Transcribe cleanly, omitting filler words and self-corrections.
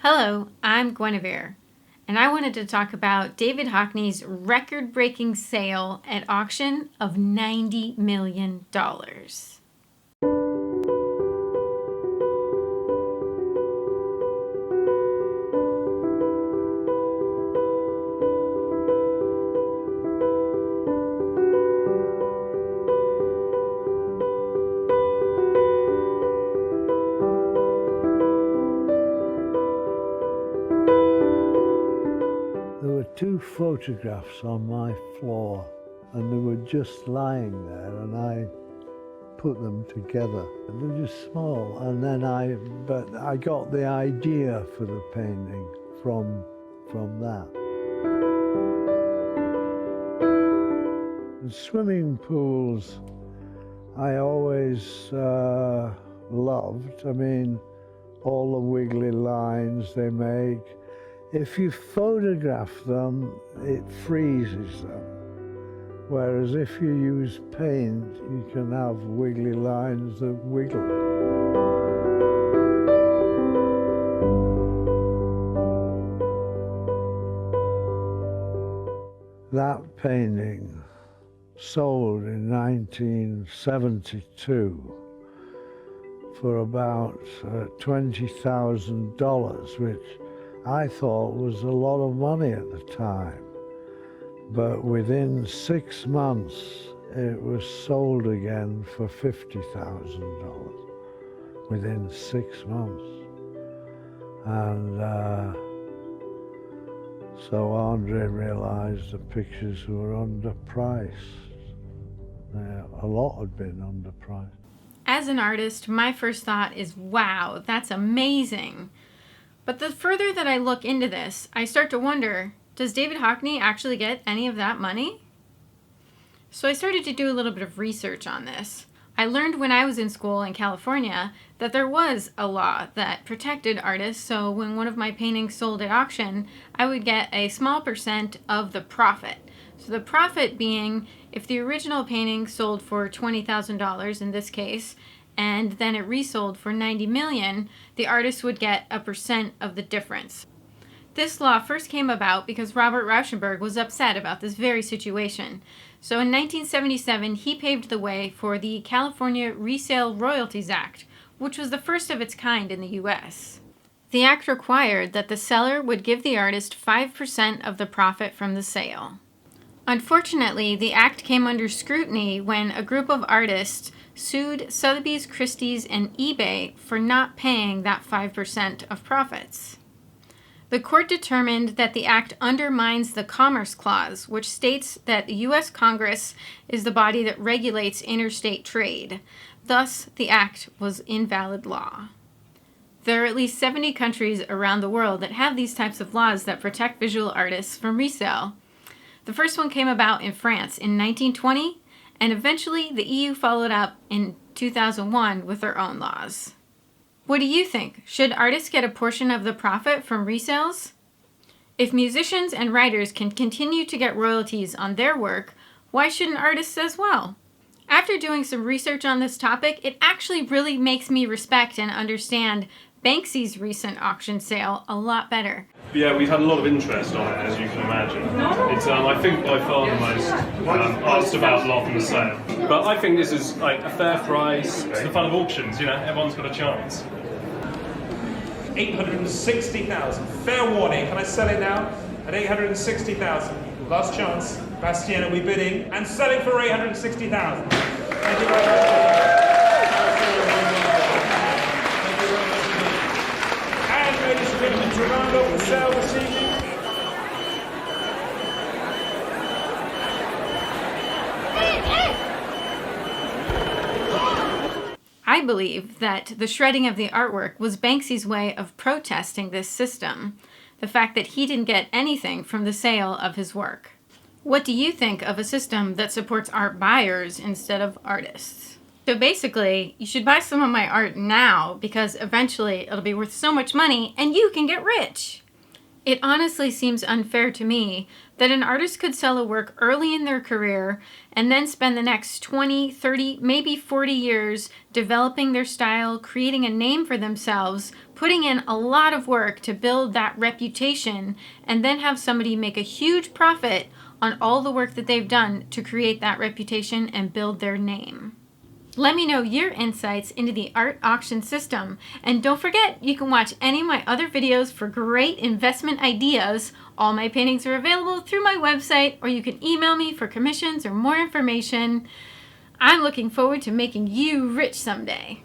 Hello, I'm Guenevere, and I wanted to talk about David Hockney's record-breaking sale at auction of $90 million. There were two photographs on my floor and they were just lying there and I put them together. They were just small and then I got the idea for the painting from that. The swimming pools I always loved. I mean, all the wiggly lines they make. If you photograph them, it freezes them. Whereas if you use paint, you can have wiggly lines that wiggle. That painting sold in 1972 for about $20,000, which I thought was a lot of money at the time. But within 6 months, it was sold again for $50,000 within 6 months. And so Andre realized the pictures were underpriced. A lot had been underpriced. As an artist, my first thought is, wow, that's amazing. But the further that I look into this, I start to wonder, does David Hockney actually get any of that money? So I started to do a little bit of research on this. I learned when I was in school in California that there was a law that protected artists, so when one of my paintings sold at auction, I would get a small percent of the profit. So the profit being, if the original painting sold for $20,000 in this case, and then it resold for $90 million, the artist would get a percent of the difference. This law first came about because Robert Rauschenberg was upset about this very situation. So in 1977, he paved the way for the California Resale Royalties Act, which was the first of its kind in the U.S. The act required that the seller would give the artist 5% of the profit from the sale. Unfortunately, the act came under scrutiny when a group of artists sued Sotheby's, Christie's, and eBay for not paying that 5% of profits. The court determined that the act undermines the Commerce Clause, which states that the U.S. Congress is the body that regulates interstate trade. Thus, the act was invalid law. There are at least 70 countries around the world that have these types of laws that protect visual artists from resale. The first one came about in France in 1920, and eventually the EU followed up in 2001 with their own laws. What do you think? Should artists get a portion of the profit from resales? If musicians and writers can continue to get royalties on their work, why shouldn't artists as well? After doing some research on this topic, it actually really makes me respect and understand Banksey's recent auction sale a lot better. Yeah, we've had a lot of interest on it, as you can imagine. It's, I think, by far the most asked about lot in the sale. But I think this is like a fair price. It's the fun of auctions, you know, everyone's got a chance. 860,000. Fair warning. Can I sell it now? At 860,000. Last chance. Bastien, are we bidding? And selling for 860,000. Thank you very much. Ladies and gentlemen, to round off the sale this evening. I believe that the shredding of the artwork was Banksey's way of protesting this system, the fact that he didn't get anything from the sale of his work. What do you think of a system that supports art buyers instead of artists? So basically, you should buy some of my art now because eventually it'll be worth so much money and you can get rich. It honestly seems unfair to me that an artist could sell a work early in their career and then spend the next 20, 30, maybe 40 years developing their style, creating a name for themselves, putting in a lot of work to build that reputation, and then have somebody make a huge profit on all the work that they've done to create that reputation and build their name. Let me know your insights into the art auction system. And don't forget, you can watch any of my other videos for great investment ideas. All my paintings are available through my website, or you can email me for commissions or more information. I'm looking forward to making you rich someday.